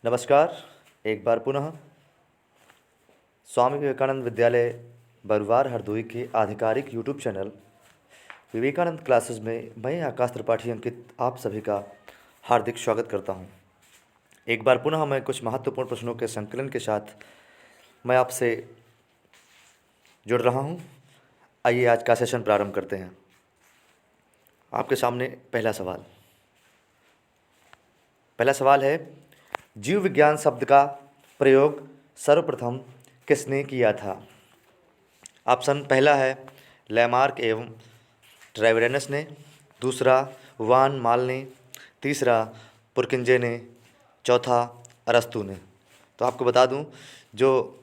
नमस्कार। एक बार पुनः स्वामी विवेकानंद विद्यालय बरुवार हरदोई के आधिकारिक यूट्यूब चैनल विवेकानंद क्लासेस में मैं आकाश त्रिपाठी अंकित आप सभी का हार्दिक स्वागत करता हूं। एक बार पुनः मैं कुछ महत्वपूर्ण प्रश्नों के संकलन के साथ मैं आपसे जुड़ रहा हूं। आइए आज का सेशन प्रारंभ करते हैं। आपके सामने पहला सवाल है, जीव विज्ञान शब्द का प्रयोग सर्वप्रथम किसने किया था? ऑप्शन पहला है लैमार्क एवं ट्रेवेरनस ने, दूसरा वान माल ने, तीसरा पुरकिंजे ने, चौथा अरस्तु ने। तो आपको बता दूं, जो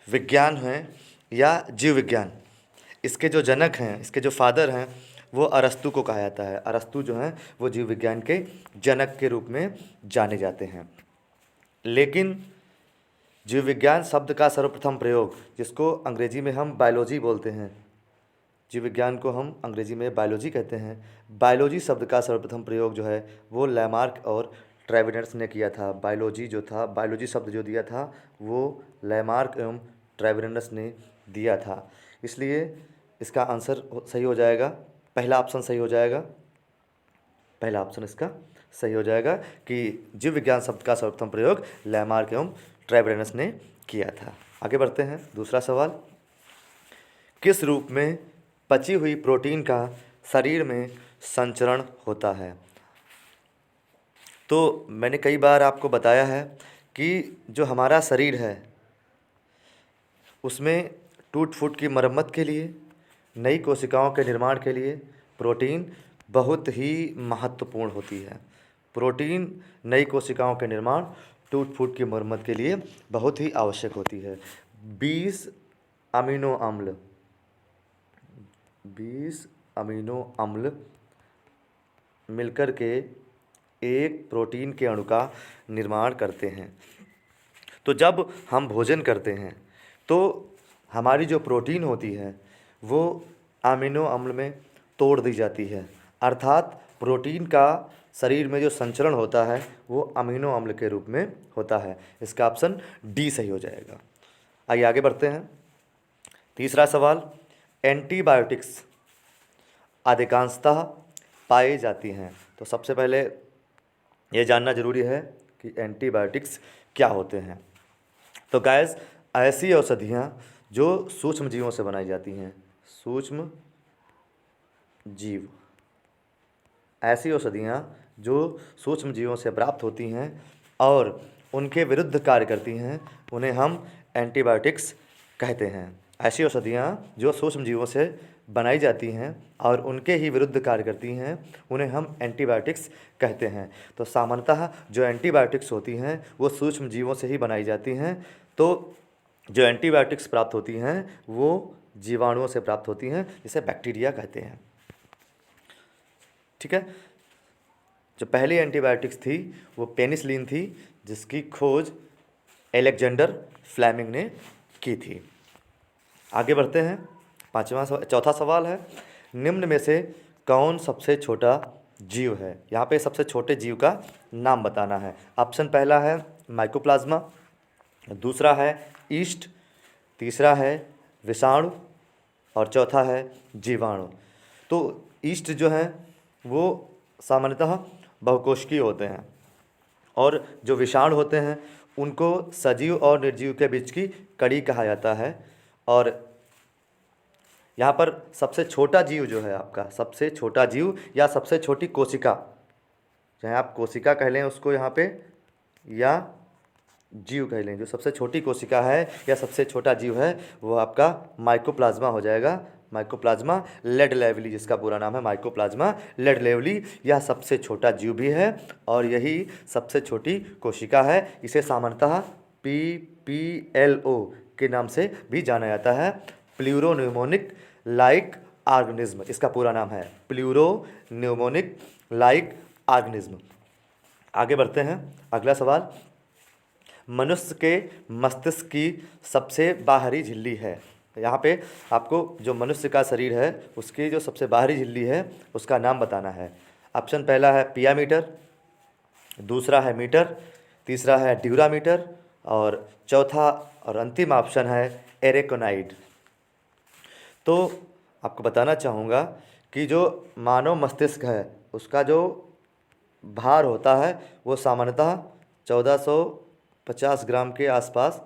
विज्ञान है या जीव विज्ञान, इसके जो जनक हैं, इसके जो फादर हैं, वो अरस्तु को कहा जाता है। अरस्तु जो हैं वो जीव विज्ञान के जनक के रूप में जाने जाते हैं। लेकिन जीव विज्ञान शब्द का सर्वप्रथम प्रयोग, जिसको अंग्रेजी में हम बायोलॉजी बोलते हैं, जीव विज्ञान को हम अंग्रेजी में बायोलॉजी कहते हैं, बायोलॉजी शब्द का सर्वप्रथम प्रयोग जो है वो लैमार्क और ट्रेवेरनस ने किया था। बायोलॉजी जो था, बायोलॉजी शब्द जो दिया था वो लैमार्क एवं ट्रेवेरनस ने दिया था। इसलिए इसका आंसर सही हो जाएगा, पहला ऑप्शन सही हो जाएगा। पहला ऑप्शन इसका सही हो जाएगा कि जीव विज्ञान शब्द का सर्वप्रथम प्रयोग लैमार्क एवं ट्रेवेरनस ने किया था। आगे बढ़ते हैं। दूसरा सवाल, किस रूप में पची हुई प्रोटीन का शरीर में संचरण होता है? तो मैंने कई बार आपको बताया है कि जो हमारा शरीर है उसमें टूट फूट की मरम्मत के लिए, नई कोशिकाओं के निर्माण के लिए प्रोटीन बहुत ही महत्वपूर्ण होती है। प्रोटीन नई कोशिकाओं के निर्माण, टूट फूट की मरम्मत के लिए बहुत ही आवश्यक होती है। 20 अमीनो अम्ल 20 अमीनो अम्ल मिलकर के एक प्रोटीन के अणु का निर्माण करते हैं। तो जब हम भोजन करते हैं तो हमारी जो प्रोटीन होती है वो अमीनो अम्ल में तोड़ दी जाती है, अर्थात प्रोटीन का शरीर में जो संचरण होता है वो अमीनो अम्ल के रूप में होता है। इसका ऑप्शन डी सही हो जाएगा। आइए आगे बढ़ते हैं। तीसरा सवाल, एंटीबायोटिक्स अधिकांशतः पाई जाती हैं। तो सबसे पहले ये जानना जरूरी है कि एंटीबायोटिक्स क्या होते हैं। तो गाइस, ऐसी औषधियाँ जो सूक्ष्म जीवों से बनाई जाती हैं, सूक्ष्म जीव, ऐसी औषधियाँ जो सूक्ष्म जीवों से प्राप्त होती हैं और उनके विरुद्ध कार्य करती हैं, उन्हें हम एंटीबायोटिक्स कहते हैं। ऐसी औषधियाँ जो सूक्ष्म जीवों से बनाई जाती हैं और उनके ही विरुद्ध कार्य करती हैं, उन्हें हम एंटीबायोटिक्स कहते हैं। तो सामान्यतः जो एंटीबायोटिक्स होती हैं वो सूक्ष्म जीवों से ही बनाई जाती हैं। तो जो एंटीबायोटिक्स प्राप्त होती हैं वो जीवाणुओं से प्राप्त होती हैं, जिसे बैक्टीरिया कहते हैं। ठीक है। जो पहली एंटीबायोटिक्स थी वो पेनिसिलिन थी, जिसकी खोज अलेक्जेंडर फ्लेमिंग ने की थी। आगे बढ़ते हैं। चौथा सवाल है, निम्न में से कौन सबसे छोटा जीव है? यहाँ पे सबसे छोटे जीव का नाम बताना है। ऑप्शन पहला है माइकोप्लाज्मा, दूसरा है ईस्ट, तीसरा है विषाणु और चौथा है जीवाणु। तो ईस्ट जो है वो सामान्यतः बहुकोशिकीय होते हैं और जो विषाणु होते हैं उनको सजीव और निर्जीव के बीच की कड़ी कहा जाता है। और यहाँ पर सबसे छोटा जीव जो है आपका, सबसे छोटा जीव या सबसे छोटी कोशिका, चाहे आप कोशिका कह लें उसको यहाँ पे या जीव कह लें, जो सबसे छोटी कोशिका है या सबसे छोटा जीव है वो आपका माइकोप्लाज्मा हो जाएगा। माइकोप्लाज्मा लेड-लेवली, जिसका पूरा नाम है माइकोप्लाज्मा लेड-लेवली, यह सबसे छोटा जीव भी है और यही सबसे छोटी कोशिका है। इसे सामान्यतः PPLO के नाम से भी जाना जाता है, प्लूरोन्यूमोनिक लाइक ऑर्गेनिज्म। इसका पूरा नाम है प्लूरोन्यूमोनिक लाइक ऑर्गेनिज्म। आगे बढ़ते हैं। अगला सवाल, मनुष्य के मस्तिष्क की सबसे बाहरी झिल्ली है। यहाँ पे आपको जो मनुष्य का शरीर है उसकी जो सबसे बाहरी झिल्ली है उसका नाम बताना है। ऑप्शन पहला है पिया मीटर, दूसरा है मीटर, तीसरा है ड्यूरामीटर और चौथा और अंतिम ऑप्शन है एरेकोनाइड। तो आपको बताना चाहूँगा कि जो मानव मस्तिष्क है उसका जो भार होता है वो सामान्यतः 1450 ग्राम के आसपास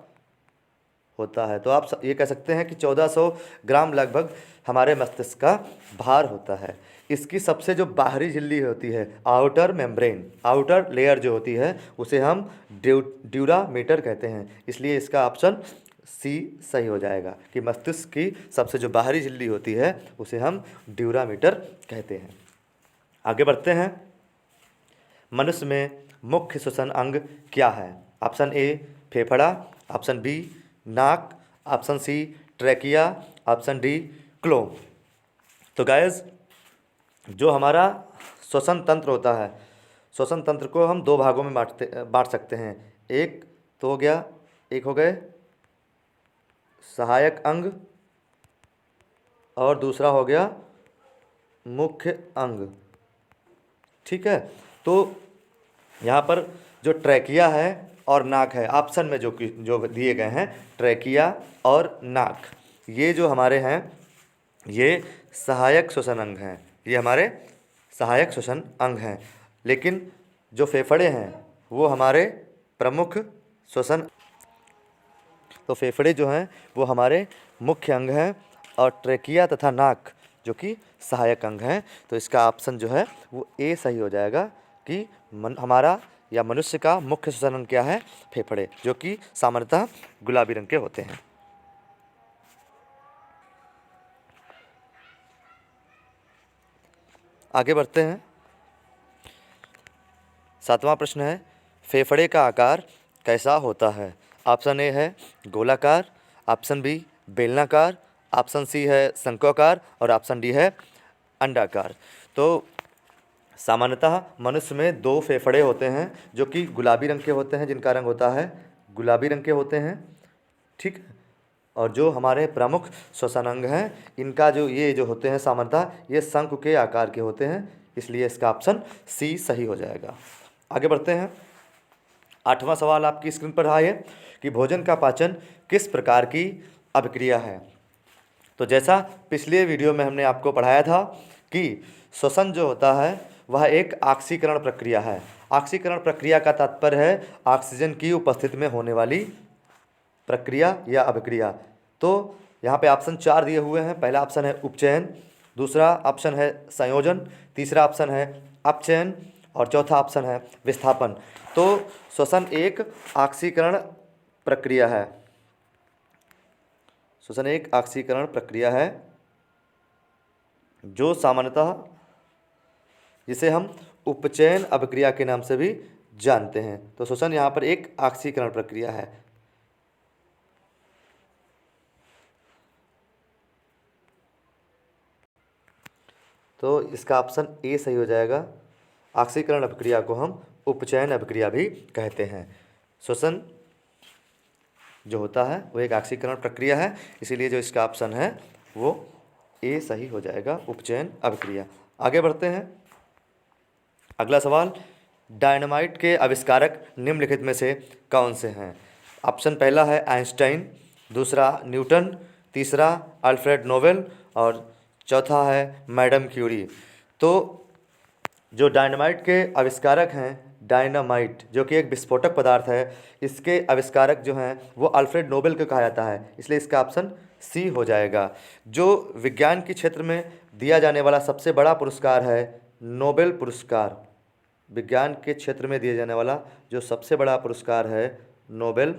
होता है। तो आप ये कह सकते हैं कि 1400 ग्राम लगभग हमारे मस्तिष्क का भार होता है। इसकी सबसे जो बाहरी झिल्ली होती है, आउटर मेम्ब्रेन, आउटर लेयर जो होती है, उसे हम ड्यूरामीटर कहते हैं। इसलिए इसका ऑप्शन सी सही हो जाएगा कि मस्तिष्क की सबसे जो बाहरी झिल्ली होती है उसे हम ड्यूरामीटर कहते हैं। आगे बढ़ते हैं। मनुष्य में मुख्य श्वसन अंग क्या है? ऑप्शन ए फेफड़ा, ऑप्शन बी नाक, option C trachea, option D क्लो। तो गाइस, जो हमारा श्वसन तंत्र होता है, श्वसन तंत्र को हम दो भागों में बांट सकते हैं। एक तो हो गया, एक हो गए सहायक अंग और दूसरा हो गया मुख्य अंग। ठीक है, तो यहाँ पर जो ट्रैकिया है और नाक है, ऑप्शन में जो दिए गए हैं ट्रैकिया और नाक, ये जो हमारे हैं ये सहायक श्वसन अंग हैं, ये हमारे सहायक श्वसन अंग हैं। लेकिन जो फेफड़े हैं वो हमारे प्रमुख श्वसन, तो फेफड़े जो हैं वो हमारे मुख्य अंग हैं और ट्रैकिया तथा नाक जो कि सहायक अंग हैं। तो इसका ऑप्शन जो है वो ए सही हो जाएगा कि हमारा या मनुष्य का मुख्य श्वसन अंग क्या है? फेफड़े, जो कि सामान्यतः गुलाबी रंग के होते हैं। आगे बढ़ते हैं। 7वां प्रश्न है, फेफड़े का आकार कैसा होता है? ऑप्शन ए है गोलाकार, ऑप्शन बी बेलनाकार, ऑप्शन सी है शंक्वाकार और ऑप्शन डी है अंडाकार। तो सामान्यतः मनुष्य में दो फेफड़े होते हैं जो कि गुलाबी रंग के होते हैं, जिनका रंग होता है गुलाबी रंग के होते हैं। ठीक, और जो हमारे प्रमुख श्वसन अंग हैं इनका ये जो होते हैं सामान्यतः ये शंकु के आकार के होते हैं, इसलिए इसका ऑप्शन सी सही हो जाएगा। आगे बढ़ते हैं। 8वां सवाल आपकी स्क्रीन पर है कि भोजन का पाचन किस प्रकार की अभिक्रिया है? तो जैसा पिछले वीडियो में हमने आपको पढ़ाया था कि श्वसन जो होता है वह एक ऑक्सीकरण प्रक्रिया है। ऑक्सीकरण प्रक्रिया का तात्पर्य है ऑक्सीजन की उपस्थिति में होने वाली प्रक्रिया या अभिक्रिया। तो यहाँ पे ऑप्शन 4 दिए हुए हैं। पहला ऑप्शन है उपचयन, दूसरा ऑप्शन है संयोजन, तीसरा ऑप्शन है अपचयन और चौथा ऑप्शन है विस्थापन। तो श्वसन एक ऑक्सीकरण प्रक्रिया है, श्वसन एक ऑक्सीकरण प्रक्रिया है जो सामान्यतः जिसे हम उपचयन अभिक्रिया के नाम से भी जानते हैं। तो श्वसन यहाँ पर एक ऑक्सीकरण प्रक्रिया है। तो इसका ऑप्शन ए सही हो जाएगा। ऑक्सीकरण अभिक्रिया को हम उपचयन अभिक्रिया भी कहते हैं। श्वसन जो होता है वो एक ऑक्सीकरण प्रक्रिया है, इसीलिए जो इसका ऑप्शन है वो ए सही हो जाएगा, उपचयन अभिक्रिया। आगे बढ़ते हैं। अगला सवाल, डायनामाइट के आविष्कारक निम्नलिखित में से कौन से हैं? ऑप्शन पहला है आइंस्टाइन, दूसरा न्यूटन, तीसरा अल्फ्रेड नोबेल और चौथा है मैडम क्यूरी। तो जो डायनामाइट के आविष्कारक हैं, डायनामाइट जो कि एक विस्फोटक पदार्थ है, इसके आविष्कारक जो हैं वो अल्फ्रेड नोबेल को कहा जाता है, इसलिए इसका ऑप्शन सी हो जाएगा। जो विज्ञान के क्षेत्र में दिया जाने वाला सबसे बड़ा पुरस्कार है नोबेल पुरस्कार, विज्ञान के क्षेत्र में दिया जाने वाला जो सबसे बड़ा पुरस्कार है नोबेल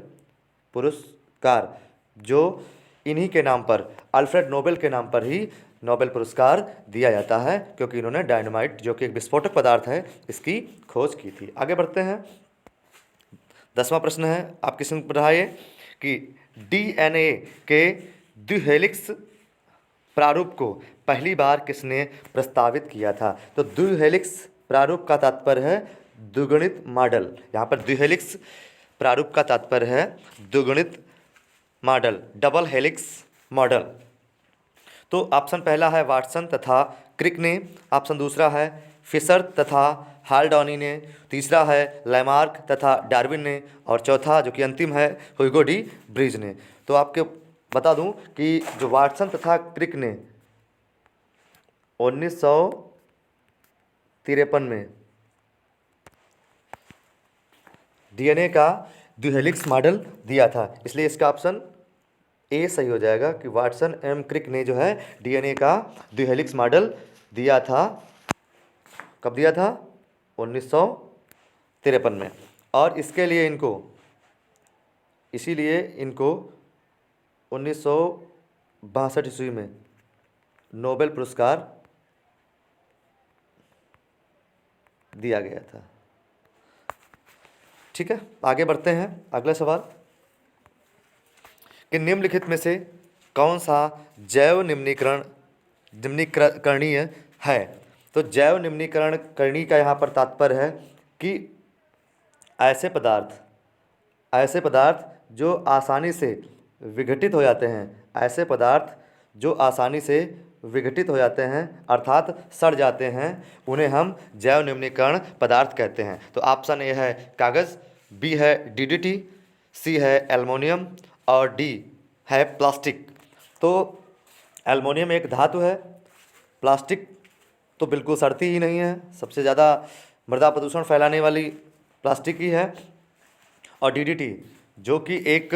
पुरस्कार, जो इन्हीं के नाम पर, अल्फ्रेड नोबेल के नाम पर ही नोबेल पुरस्कार दिया जाता है, क्योंकि इन्होंने डायनामाइट जो कि एक विस्फोटक पदार्थ है इसकी खोज की थी। आगे बढ़ते हैं। 10वां प्रश्न है आपकी स्क्रीन पर है कि डीएनए के द्विहेलिक्स प्रारूप को पहली बार किसने प्रस्तावित किया था? तो द्विहेलिक्स प्रारूप का तात्पर्य है द्विगुणित मॉडल। यहाँ पर द्विहेलिक्स प्रारूप का तात्पर्य है द्विगुणित मॉडल, डबल हेलिक्स मॉडल। तो ऑप्शन पहला है वाटसन तथा क्रिक ने, ऑप्शन दूसरा है फिशर तथा हाल्डॉनी ने, तीसरा है लैमार्क तथा डार्विन ने, और चौथा जो कि अंतिम है हुइगो डी ब्रिज ने। तो आपके बता दूं कि जो वाटसन तथा क्रिक ने 1953 में डीएनए का द्विहेलिक्स मॉडल दिया था, इसलिए इसका ऑप्शन ए सही हो जाएगा कि वाटसन एम क्रिक ने जो है डीएनए का द्विहेलिक्स मॉडल दिया था। कब दिया था? 1953 में। और इसके लिए इसीलिए इनको 1962 ईस्वी में नोबेल पुरस्कार दिया गया था। ठीक है, आगे बढ़ते हैं। अगला सवाल कि निम्नलिखित में से कौन सा जैव निम्नीकरणीय है? तो जैव निम्नीकरणीय का यहाँ पर तात्पर्य है कि ऐसे पदार्थ जो आसानी से विघटित हो जाते हैं, ऐसे पदार्थ जो आसानी से विघटित हो जाते हैं अर्थात सड़ जाते हैं, उन्हें हम जैव निम्नीकरण पदार्थ कहते हैं। तो ऑप्शन ए है कागज़, बी है डीडीटी, सी है एल्युमिनियम और डी है प्लास्टिक। तो एल्युमिनियम एक धातु है, प्लास्टिक तो बिल्कुल सड़ती ही नहीं है, सबसे ज़्यादा मृदा प्रदूषण फैलाने वाली प्लास्टिक ही है, और डीडीटी जो कि एक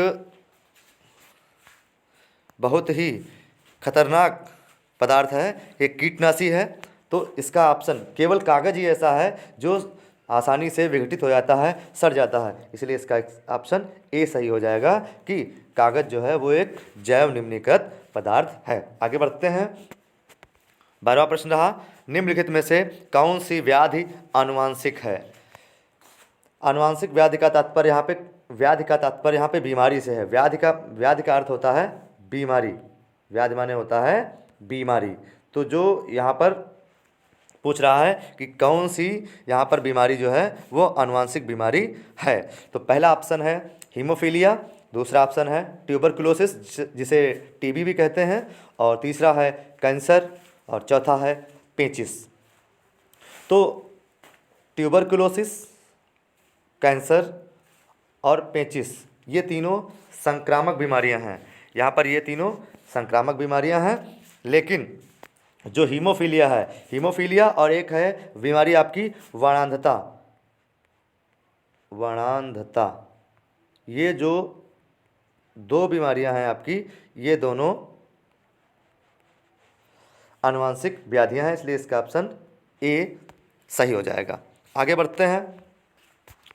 बहुत ही खतरनाक पदार्थ है, एक कीटनाशी है। तो इसका ऑप्शन केवल कागज़ ही ऐसा है जो आसानी से विघटित हो जाता है, सड़ जाता है, इसलिए इसका ऑप्शन ए सही हो जाएगा कि कागज़ जो है वो एक जैव निम्नीकृत पदार्थ है। आगे बढ़ते हैं। 12वां प्रश्न रहा, निम्नलिखित में से कौन सी व्याधि आनुवांशिक है? आनुवांशिक व्याधि का तात्पर्य यहाँ पे बीमारी से है। व्याधि का अर्थ होता है बीमारी, व्याधि माने होता है बीमारी। तो जो यहाँ पर पूछ रहा है कि कौन सी यहाँ पर बीमारी जो है वो आनुवांशिक बीमारी है, तो पहला ऑप्शन है हीमोफीलिया, दूसरा ऑप्शन है ट्यूबरकुलोसिस जिसे टीबी भी कहते हैं, और तीसरा है कैंसर, और चौथा है पेचिस। तो ट्यूबरकुलोसिस, कैंसर और पेचिस ये तीनों संक्रामक बीमारियां हैं। यहाँ पर ये तीनों संक्रामक बीमारियां हैं, लेकिन जो हीमोफीलिया और एक है बीमारी आपकी वर्णांधता, ये जो दो बीमारियां हैं आपकी, ये दोनों आनुवांशिक व्याधियां हैं, इसलिए इसका ऑप्शन ए सही हो जाएगा। आगे बढ़ते हैं।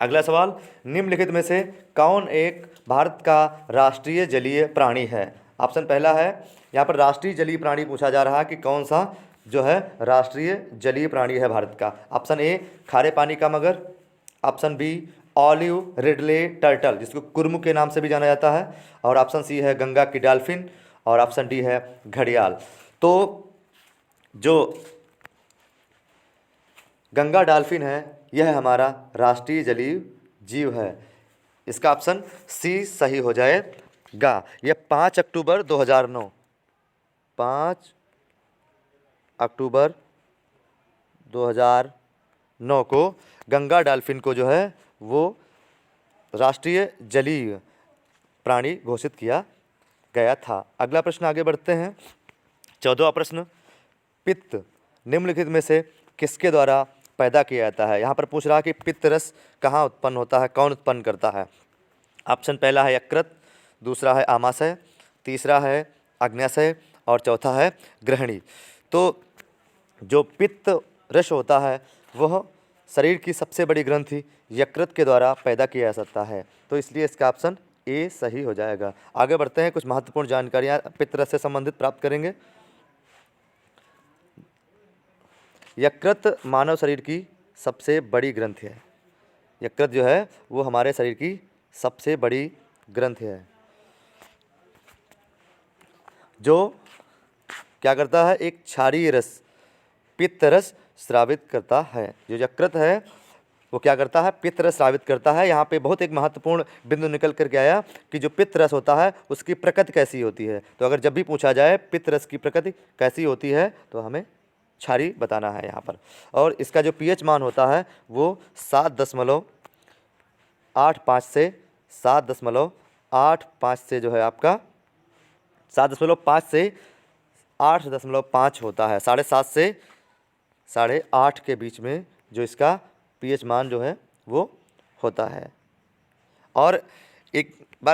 अगला सवाल, निम्नलिखित में से कौन एक भारत का राष्ट्रीय जलीय प्राणी है? ऑप्शन पहला है, यहाँ पर राष्ट्रीय जलीय प्राणी पूछा जा रहा है कि कौन सा जो है राष्ट्रीय जलीय प्राणी है भारत का। ऑप्शन ए खारे पानी का मगर, option B olive ridley turtle जिसको कुर्मु के नाम से भी जाना जाता है, और ऑप्शन सी है गंगा की डॉल्फिन, और ऑप्शन डी है घड़ियाल। तो जो गंगा डॉल्फिन है यह हमारा राष्ट्रीय जलीय जीव है, इसका ऑप्शन सी सही हो जाएगा। यह 5 अक्टूबर 2009 को गंगा डॉल्फिन को जो है वो राष्ट्रीय जलीय प्राणी घोषित किया गया था। अगला प्रश्न आगे बढ़ते हैं। 14वां प्रश्न, पित्त निम्नलिखित में से किसके द्वारा पैदा किया जाता है? यहाँ पर पूछ रहा है कि पित्त रस कहाँ उत्पन्न होता है, कौन उत्पन्न करता है? ऑप्शन पहला है यकृत, दूसरा है आमाशय, तीसरा है अग्न्याशय, और चौथा है ग्रहणी। तो जो पित्त रस होता है वह शरीर की सबसे बड़ी ग्रंथि यकृत के द्वारा पैदा किया जा सकता है, तो इसलिए इसका ऑप्शन ए सही हो जाएगा। आगे बढ़ते हैं, कुछ महत्वपूर्ण जानकारियाँ पित्त रस से संबंधित प्राप्त करेंगे। यकृत मानव शरीर की सबसे बड़ी ग्रंथि है। यकृत जो है वो हमारे शरीर की सबसे बड़ी ग्रंथि है, जो क्या करता है, एक क्षारीय रस पित्त रस स्रावित करता है। जो यकृत है वो क्या करता है, पित्त रस स्रावित करता है। यहाँ पे बहुत एक महत्वपूर्ण बिंदु निकल करके आया कि जो पित्त रस होता है उसकी प्रकृति कैसी होती है। तो अगर जब भी पूछा जाए पित्त रस की प्रकृति कैसी होती है तो हमें क्षारीय बताना है यहाँ पर। और इसका जो pH मान होता है वो 7.85 से 7.85 से जो है आपका 7.5 से 8.5 होता है। 7.5 से 8.5 के बीच में जो इसका pH मान जो है वो होता है। और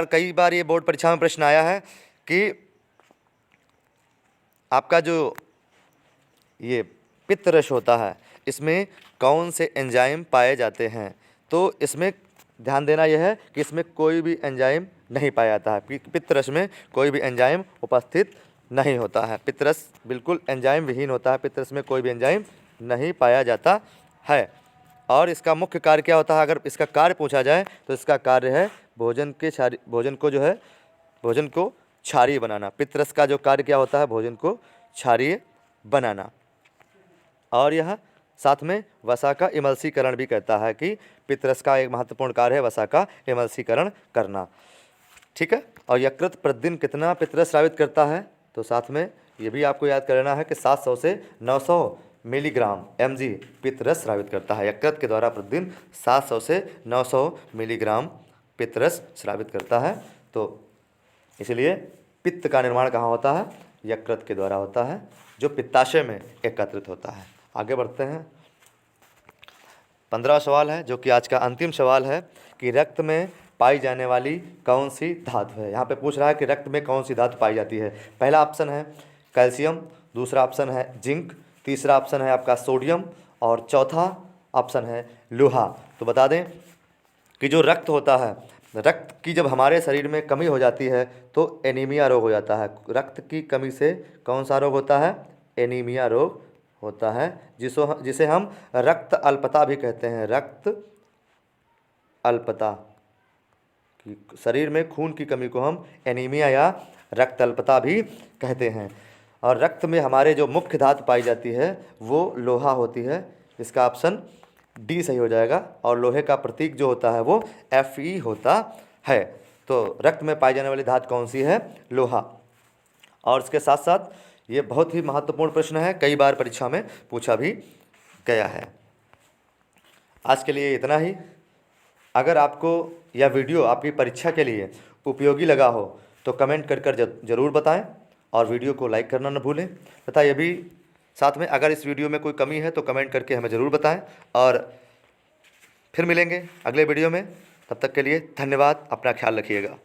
कई बार ये बोर्ड परीक्षा में प्रश्न आया है कि आपका जो ये पित्तरस होता है इसमें कौन से एंजाइम पाए जाते हैं। तो इसमें ध्यान देना यह है कि इसमें कोई भी एंजाइम नहीं पाया जाता है। पित्तरस में कोई भी एंजाइम उपस्थित नहीं होता है। पित्तरस बिल्कुल एंजाइम विहीन होता है। पित्तरस में कोई भी एंजाइम नहीं पाया जाता है। और इसका मुख्य कार्य क्या होता है, अगर इसका कार्य पूछा जाए तो इसका कार्य है भोजन को क्षारीय बनाना। पित्तरस का जो कार्य क्या होता है, भोजन को क्षारीय बनाना। और यह साथ में वसा का इमल्सीकरण भी कहता है कि पित्तरस का एक महत्वपूर्ण कार्य है वसा का इमल्सीकरण करना। ठीक है। और यकृत प्रतिदिन कितना पित्तरस स्रावित करता है, तो साथ में ये भी आपको याद करना है कि 700 से 900 मिलीग्राम mg पित्तरस स्रावित करता है। यकृत के द्वारा प्रतिदिन 700 से 900 मिलीग्राम पित्तरस स्रावित करता है। तो इसलिए पित्त का निर्माण कहाँ होता है, यकृत के द्वारा होता है, जो पित्ताशय में एकत्रित होता है। आगे बढ़ते हैं। 15वां सवाल है जो कि आज का अंतिम सवाल है कि रक्त में पाई जाने वाली कौन सी धातु है। यहाँ पे पूछ रहा है कि रक्त में कौन सी धातु पाई जाती है। पहला ऑप्शन है कैल्शियम, दूसरा ऑप्शन है जिंक, तीसरा ऑप्शन है आपका सोडियम और चौथा ऑप्शन है लोहा। तो बता दें कि जो रक्त होता है, रक्त की जब हमारे शरीर में कमी हो जाती है तो एनीमिया रोग हो जाता है। रक्त की कमी से कौन सा रोग होता है, एनीमिया रोग होता है, जिसे हम रक्त अल्पता भी कहते हैं। रक्त अल्पता, शरीर में खून की कमी को हम एनीमिया या रक्त अल्पता भी कहते हैं। और रक्त में हमारे जो मुख्य धातु पाई जाती है वो लोहा होती है। इसका ऑप्शन डी सही हो जाएगा। और लोहे का प्रतीक जो होता है वो Fe होता है। तो रक्त में पाई जाने वाली धातु कौन सी है, लोहा। और इसके साथ साथ ये बहुत ही महत्वपूर्ण प्रश्न है, कई बार परीक्षा में पूछा भी गया है। आज के लिए इतना ही। अगर आपको यह वीडियो आपकी परीक्षा के लिए उपयोगी लगा हो तो कमेंट कर ज़रूर बताएं और वीडियो को लाइक करना न भूलें। तथा ये भी साथ में अगर इस वीडियो में कोई कमी है तो कमेंट करके हमें ज़रूर बताएं। और फिर मिलेंगे अगले वीडियो में। तब तक के लिए धन्यवाद। अपना ख्याल रखिएगा।